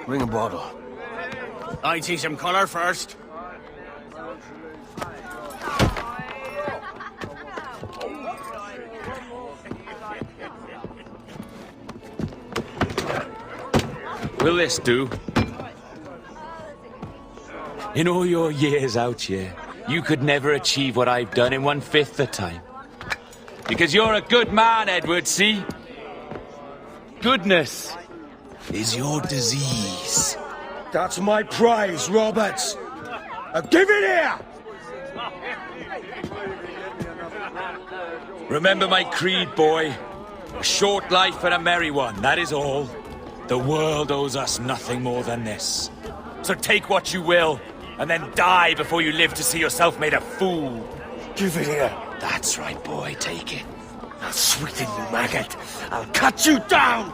Bring a bottle. I see some colour first. Will this do? In all your years out here, you could never achieve what I've done in 1/5 the time. Because you're a good man, Edward, see? Goodness is your disease. That's my prize, Roberts. Give it here! Remember my creed, boy. A short life and a merry one, that is all. The world owes us nothing more than this. So take what you will, and then die before you live to see yourself made a fool. Give it here. That's right, boy, take it. I'll sweeten you, maggot. I'll cut you down!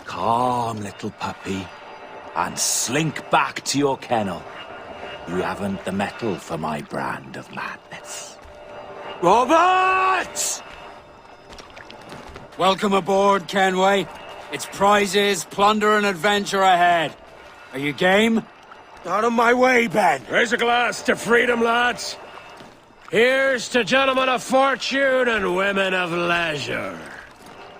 Calm, little puppy, and slink back to your kennel. You haven't the mettle for my brand of madness. Roberts! Welcome aboard, Kenway. It's prizes, plunder, and adventure ahead. Are you game? Out of my way, Ben. Raise a glass to freedom, lads. Here's to gentlemen of fortune and women of leisure.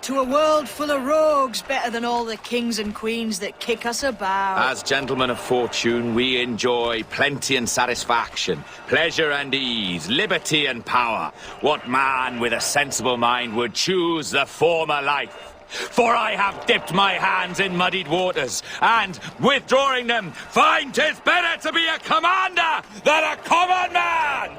To a world full of rogues, better than all the kings and queens that kick us about. As gentlemen of fortune, we enjoy plenty and satisfaction, pleasure and ease, liberty and power. What man with a sensible mind would choose the former life? For I have dipped my hands in muddied waters, and, withdrawing them, find 'tis better to be a commander than a common man!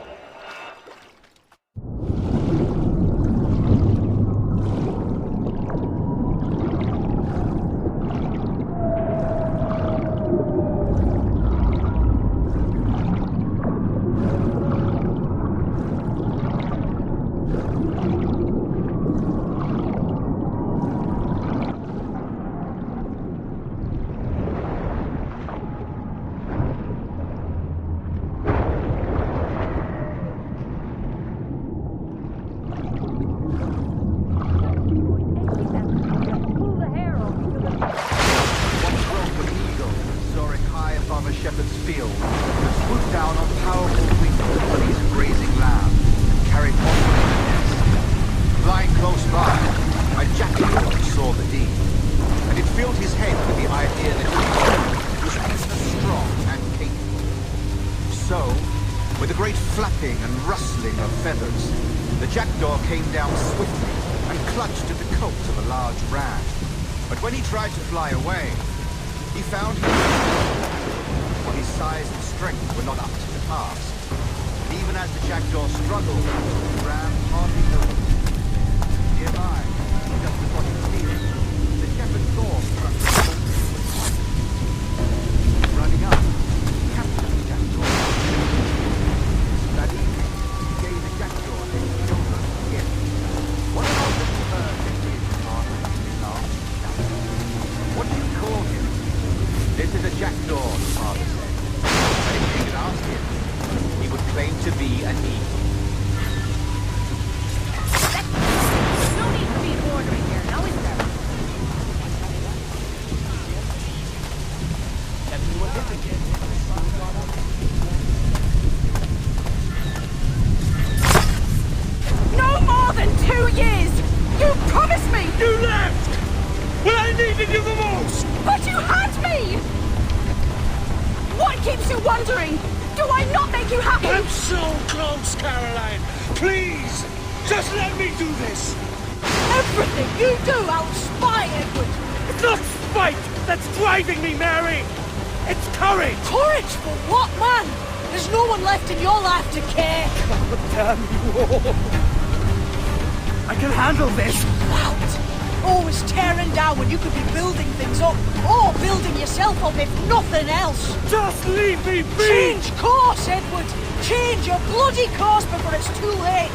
Always tearing down when you could be building things up, or building yourself up if nothing else. Just leave me be! Change course, Edward! Change your bloody course before it's too late!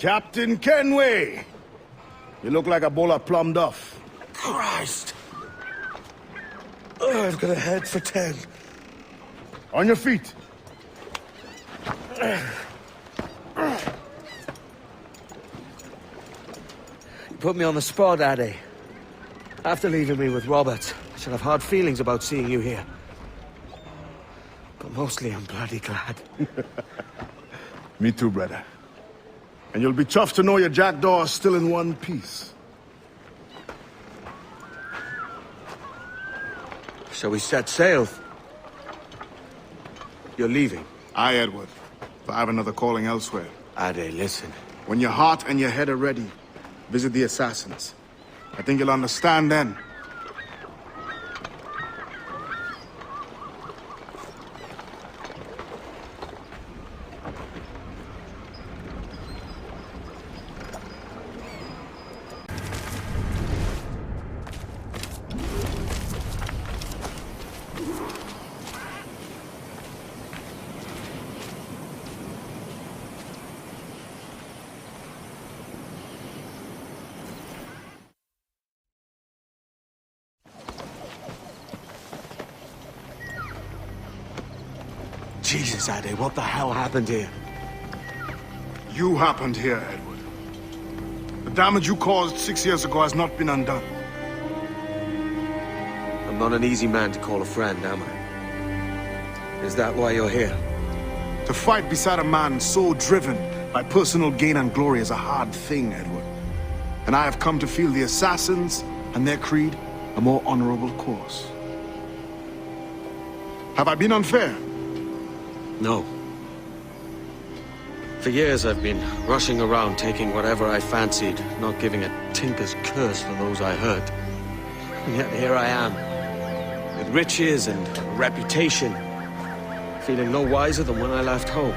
Captain Kenway! You look like a bowl of plum duff. Christ! Oh, I've got a head for 10. On your feet. You put me on the spot, Addy. After leaving me with Robert, I should have hard feelings about seeing you here. But mostly I'm bloody glad. Me too, brother. And you'll be chuffed to know your jackdaw is still in one piece. Shall we set sail? You're leaving. Aye, Edward. But I have another calling elsewhere. Addy, listen. When your heart and your head are ready, visit the assassins. I think you'll understand then. Jesus, Addy, what the hell happened here? You happened here, Edward. The damage you caused 6 years ago has not been undone. I'm not an easy man to call a friend, am I? Is that why you're here? To fight beside a man so driven by personal gain and glory is a hard thing, Edward. And I have come to feel the assassins and their creed a more honorable course. Have I been unfair? No. For years I've been rushing around taking whatever I fancied, not giving a tinker's curse for those I hurt. And yet here I am, with riches and a reputation, feeling no wiser than when I left home.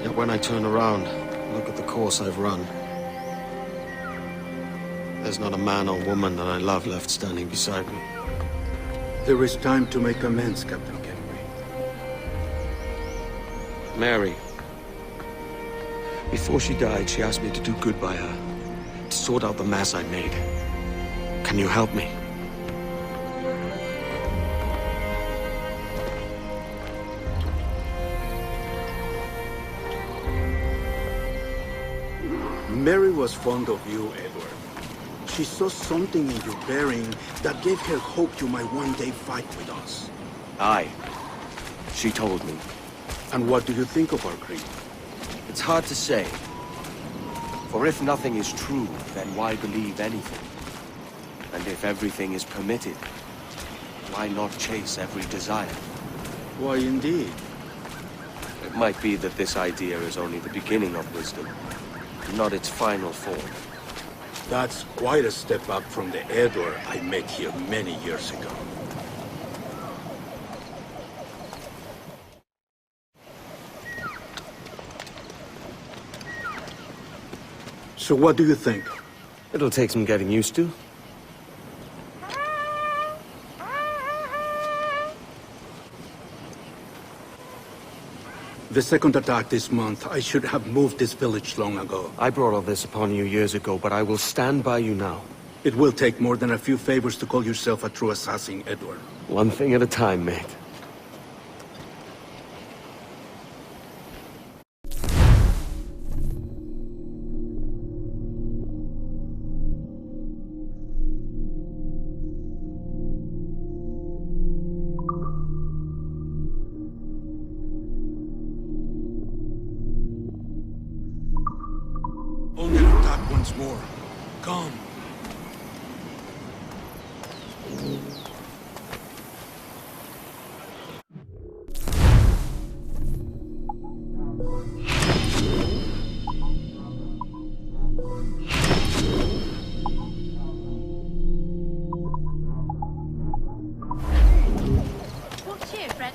Yet when I turn around, look at the course I've run, there's not a man or woman that I love left standing beside me. There is time to make amends, Captain Kenway. Mary. Before she died, she asked me to do good by her, to sort out the mess I made. Can you help me? Mary was fond of you, Edward. She saw something in your bearing that gave her hope you might one day fight with us. Aye. She told me. And what do you think of our creed? It's hard to say. For if nothing is true, then why believe anything? And if everything is permitted, why not chase every desire? Why, indeed. It might be that this idea is only the beginning of wisdom, not its final form. That's quite a step up from the Edward I met here many years ago. So what do you think? It'll take some getting used to. The second attack this month, I should have moved this village long ago. I brought all this upon you years ago, but I will stand by you now. It will take more than a few favors to call yourself a true assassin, Edward. One thing at a time, mate. Only attack once more. Come. What's here, Fred?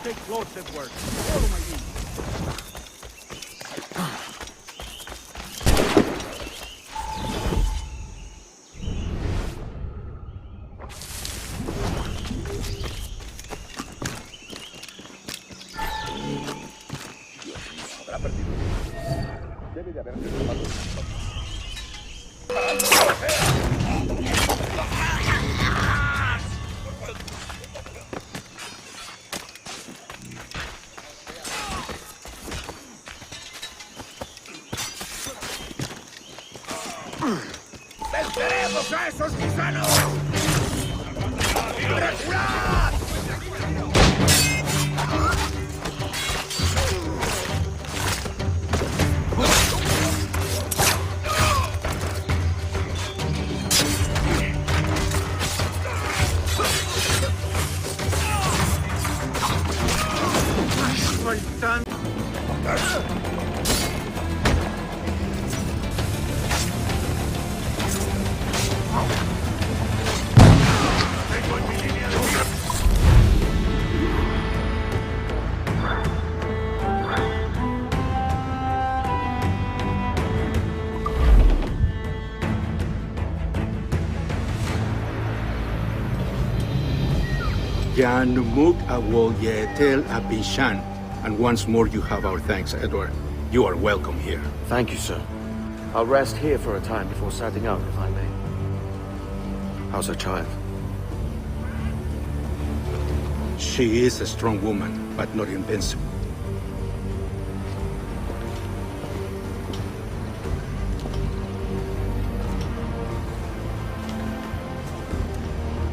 Stay close, Edward. Follow my lead. ¡Venceremos a esos gusanos! ¡Reculad! Jan Muk Awol Yetel Abishan. And once more you have our thanks, Edward. You are welcome here. Thank you, sir. I'll rest here for a time before setting out, if I may. How's her child? She is a strong woman, but not invincible.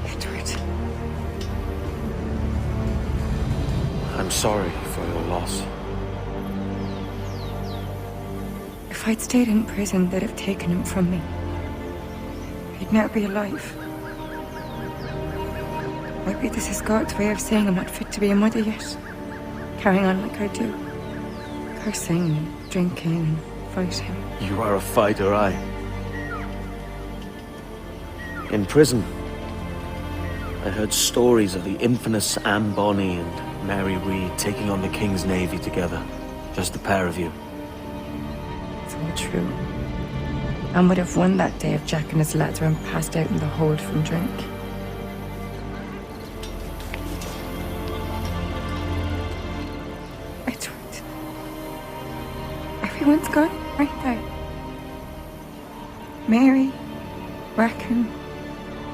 Edward. I'm sorry for your loss. If I'd stayed in prison, they'd have taken him from me. He'd never be alive. Maybe this is God's way of saying I'm not fit to be a mother yet. Carrying on like I do. Cursing and drinking and fighting. You are a fighter, aye. In prison, I heard stories of the infamous Anne Bonny and Mary Read taking on the King's Navy together. Just the pair of you. It's all true. Anne would have won that day if Jack and his lads weren't passed out in the hold from drink. Edward. Everyone's gone, aren't they? Mary, Bracken,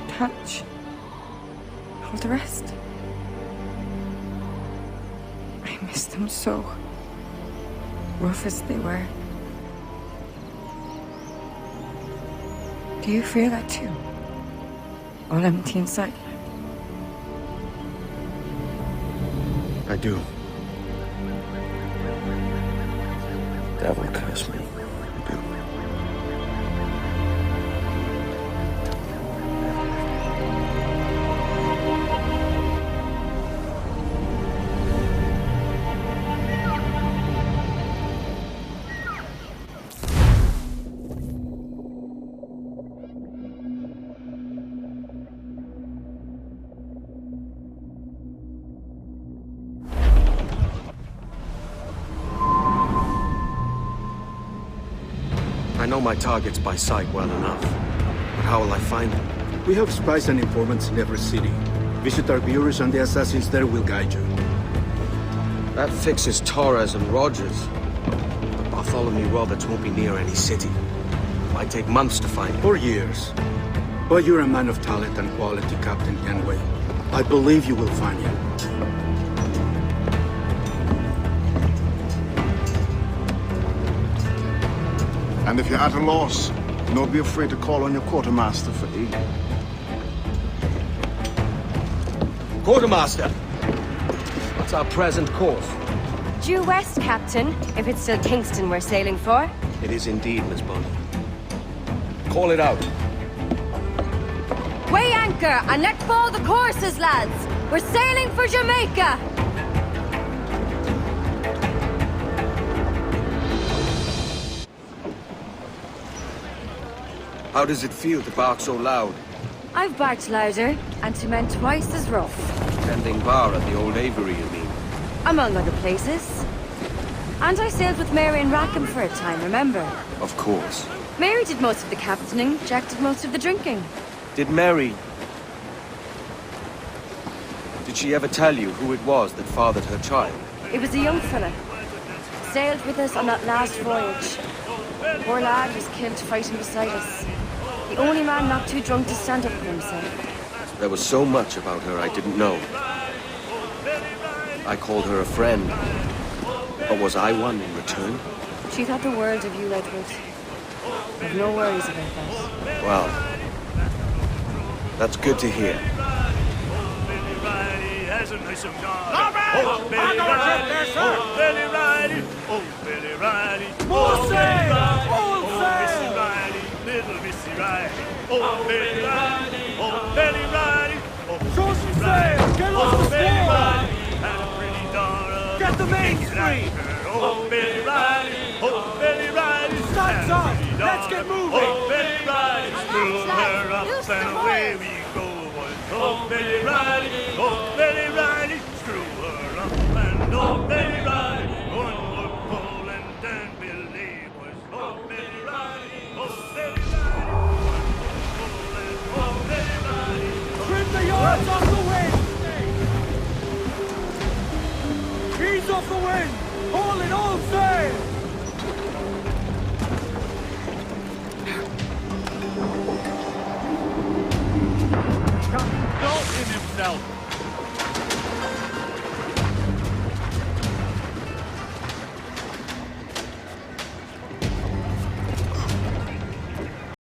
Touch, all the rest. I miss them so. Rough as they were. Do you feel that too? All empty inside? I do. Devil curse me. I do. I know my targets by sight well enough, but how will I find them? We have spies and informants in every city. Visit our bureaus and the assassins there will guide you. That fixes Torres and Rogers. But Bartholomew Roberts won't be near any city. Might take months to find him. Or years. But you're a man of talent and quality, Captain Yanwei. I believe you will find him. And if you're at a loss, don't be afraid to call on your quartermaster for aid. Quartermaster! What's our present course? Due west, Captain, if it's still Kingston we're sailing for. It is indeed, Miss Bonny. Call it out. Weigh anchor and let fall the courses, lads! We're sailing for Jamaica! How does it feel to bark so loud? I've barked louder, and to men twice as rough. Tending bar at the old Avery, you mean? Among other places. And I sailed with Mary and Rackham for a time, remember? Of course. Mary did most of the captaining, Jack did most of the drinking. Did Mary... Did she ever tell you who it was that fathered her child? It was a young fella. Sailed with us on that last voyage. Poor lad was killed fighting beside us. The only man not too drunk to stand up for himself. There was so much about her I didn't know. I called her a friend. But was I one in return? She thought the world of you, Edward. I've no worries about that. Well, that's good to hear. Get the mains free! Oh, Billy Riley! Oh, Billy Riley! Starts up! Let's get moving! Oh, Billy Riley! Screw her up and away we go! Oh, Billy Riley! Oh, Billy Riley! Screw her up and oh, Billy Riley! One more pull and then Billy was oh, Billy Riley! Oh, Billy Riley! One more pull and oh, Billy Riley! Trim the yards off the wind! Ease off the wind! All in all sail!